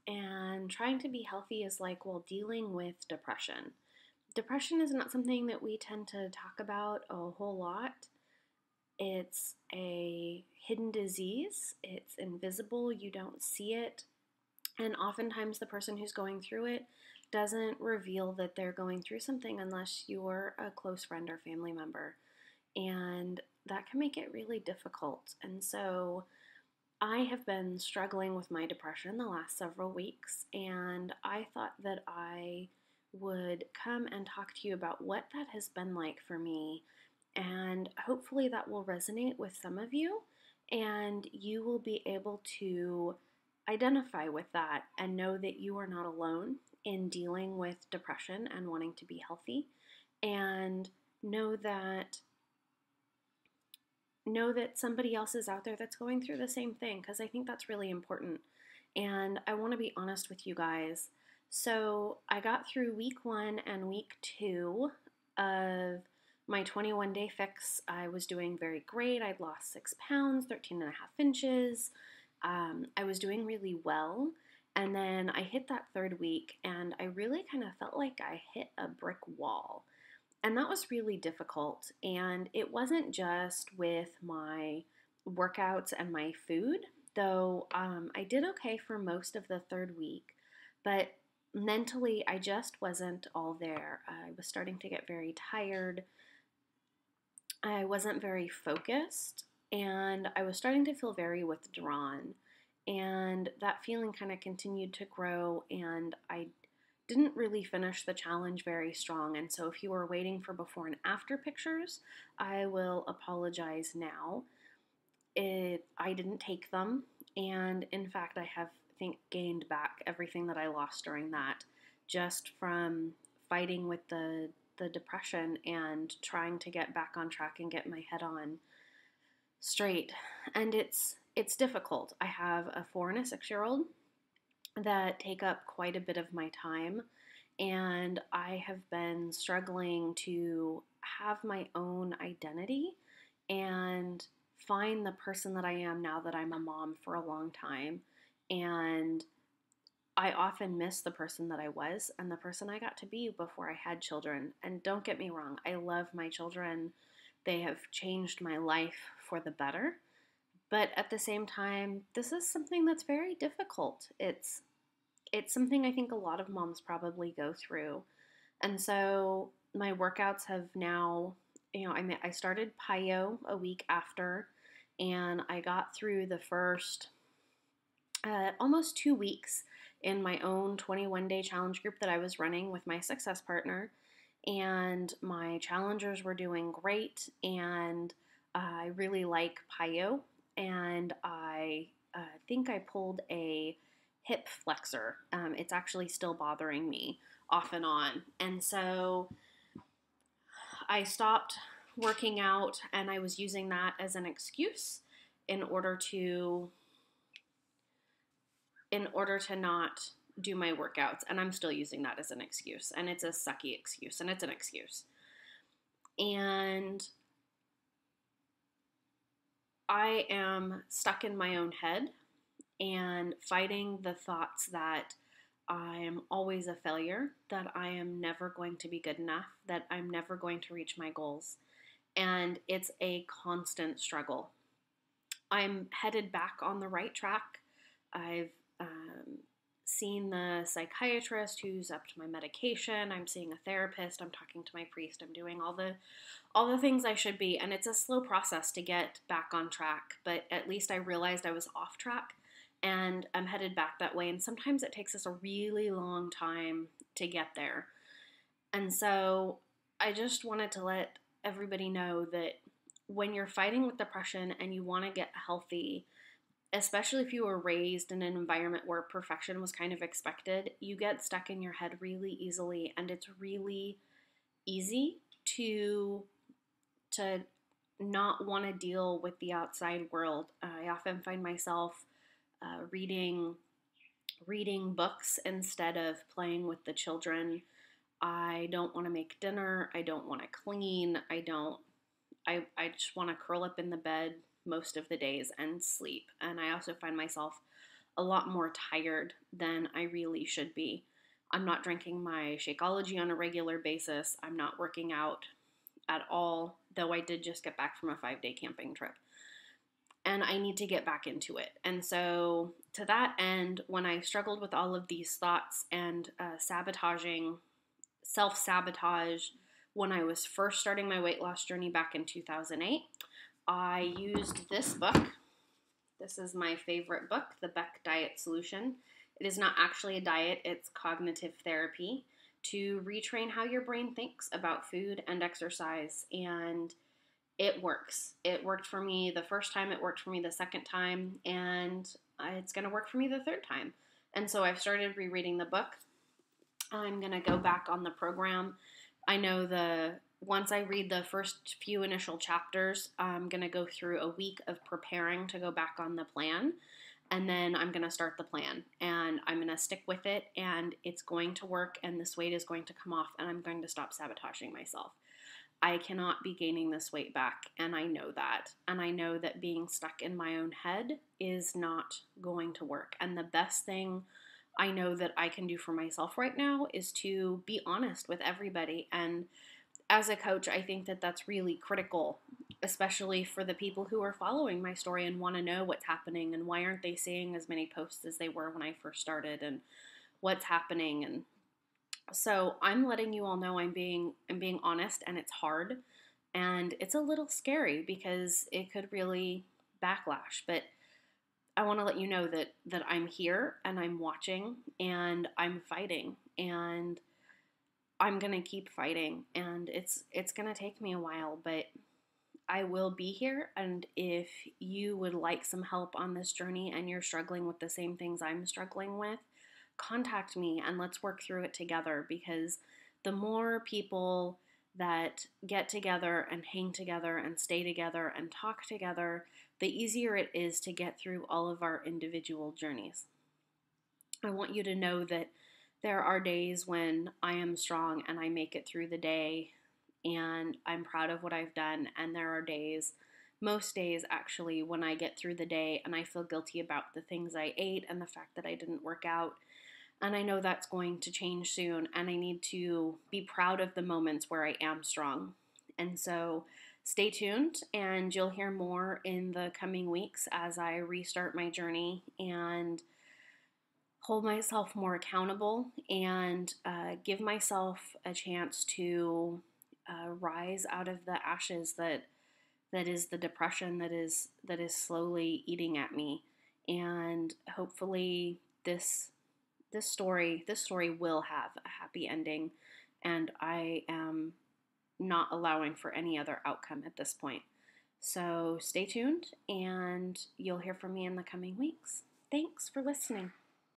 And trying to be healthy is like, well, dealing with depression. Depression is not something that we tend to talk about a whole lot. It's a hidden disease, it's invisible, you don't see it. And oftentimes, the person who's going through it doesn't reveal that they're going through something unless you're a close friend or family member. And that can make it really difficult. And so, I have been struggling with my depression the last several weeks, and I thought that I would come and talk to you about what that has been like for me. And hopefully, that will resonate with some of you, and you will be able to identify with that and know that you are not alone in dealing with depression and wanting to be healthy, and know that somebody else is out there that's going through the same thing, because I think that's really important. And I want to be honest with you guys. So I got through week 1 and week 2 of my 21-day fix. I was doing very great. I'd lost 6 pounds, 13 and a half inches. I was doing really well. And then I hit that 3rd week, and I really kind of felt like I hit a brick wall. And that was really difficult. And it wasn't just with my workouts and my food, though I did okay for most of the 3rd week. But mentally, I just wasn't all there. I was starting to get very tired. I wasn't very focused. And I was starting to feel very withdrawn. And that feeling kind of continued to grow. And I didn't really finish the challenge very strong. And so if you were waiting for before and after pictures, I will apologize now. I didn't take them. And in fact, I have, I think, gained back everything that I lost during that, just from fighting with the depression and trying to get back on track and get my head on straight. And it's difficult. I have a 4 and a 6-year-old that take up quite a bit of my time, and I have been struggling to have my own identity and find the person that I am now that I'm a mom for a long time. And I often miss the person that I was and the person I got to be before I had children. And don't get me wrong, I love my children. They have changed my life for the better. But at the same time, this is something that's very difficult. It's something I think a lot of moms probably go through. And so my workouts have now, I started PiYo a week after, and I got through the first almost 2 weeks in my own 21-day challenge group that I was running with my success partner. And my challengers were doing great, and I really like PiYo. And I think I pulled a hip flexor. It's actually still bothering me off and on. And so I stopped working out, and I was using that as an excuse in order to not do my workouts. And I'm still using that as an excuse. And it's a sucky excuse, and it's an excuse. And I am stuck in my own head and fighting the thoughts that I am always a failure, that I am never going to be good enough, that I'm never going to reach my goals. And it's a constant struggle. I'm headed back on the right track. I've seen the psychiatrist who's up to my medication. I'm seeing a therapist. I'm talking to my priest. I'm doing all the things I should be. And it's a slow process to get back on track. But at least I realized I was off track, and I'm headed back that way. And sometimes it takes us a really long time to get there. And so I just wanted to let everybody know that when you're fighting with depression and you want to get healthy, especially if you were raised in an environment where perfection was kind of expected, you get stuck in your head really easily, and it's really easy to not want to deal with the outside world. I often find myself reading books instead of playing with the children. I don't want to make dinner. I don't want to clean. I just want to curl up in the bed most of the days and sleep. And I also find myself a lot more tired than I really should be. I'm not drinking my Shakeology on a regular basis. I'm not working out at all, though I did just get back from a 5-day camping trip. And I need to get back into it. And so, to that end, when I struggled with all of these thoughts and self sabotage, when I was first starting my weight loss journey back in 2008, I used this book. This is my favorite book, The Beck Diet Solution. It is not actually a diet, it's cognitive therapy to retrain how your brain thinks about food and exercise. And it works. It worked for me the first time, it worked for me the second time, and it's going to work for me the third time. And so I've started rereading the book. I'm going to go back on the program. I know once I read the first few initial chapters, I'm going to go through a week of preparing to go back on the plan. And then I'm going to start the plan and I'm going to stick with it and it's going to work and this weight is going to come off and I'm going to stop sabotaging myself. I cannot be gaining this weight back and I know that. And I know that being stuck in my own head is not going to work. And the best thing I know that I can do for myself right now is to be honest with everybody. And as a coach, I think that that's really critical, especially for the people who are following my story and want to know what's happening and why aren't they seeing as many posts as they were when I first started and what's happening. And so I'm letting you all know I'm being honest, and it's hard and it's a little scary because it could really backlash, but I want to let you know that I'm here and I'm watching and I'm fighting and I'm going to keep fighting, and it's going to take me a while, but I will be here. And if you would like some help on this journey and you're struggling with the same things I'm struggling with, contact me and let's work through it together, because the more people that get together and hang together and stay together and talk together, the easier it is to get through all of our individual journeys. I want you to know that there are days when I am strong and I make it through the day and I'm proud of what I've done. And there are days, most days actually, when I get through the day and I feel guilty about the things I ate and the fact that I didn't work out. And I know that's going to change soon. And I need to be proud of the moments where I am strong. And so stay tuned and you'll hear more in the coming weeks as I restart my journey and hold myself more accountable and give myself a chance to rise out of the ashes that is the depression that is slowly eating at me. And hopefully this story will have a happy ending, and I am not allowing for any other outcome at this point. So stay tuned and you'll hear from me in the coming weeks. Thanks for listening.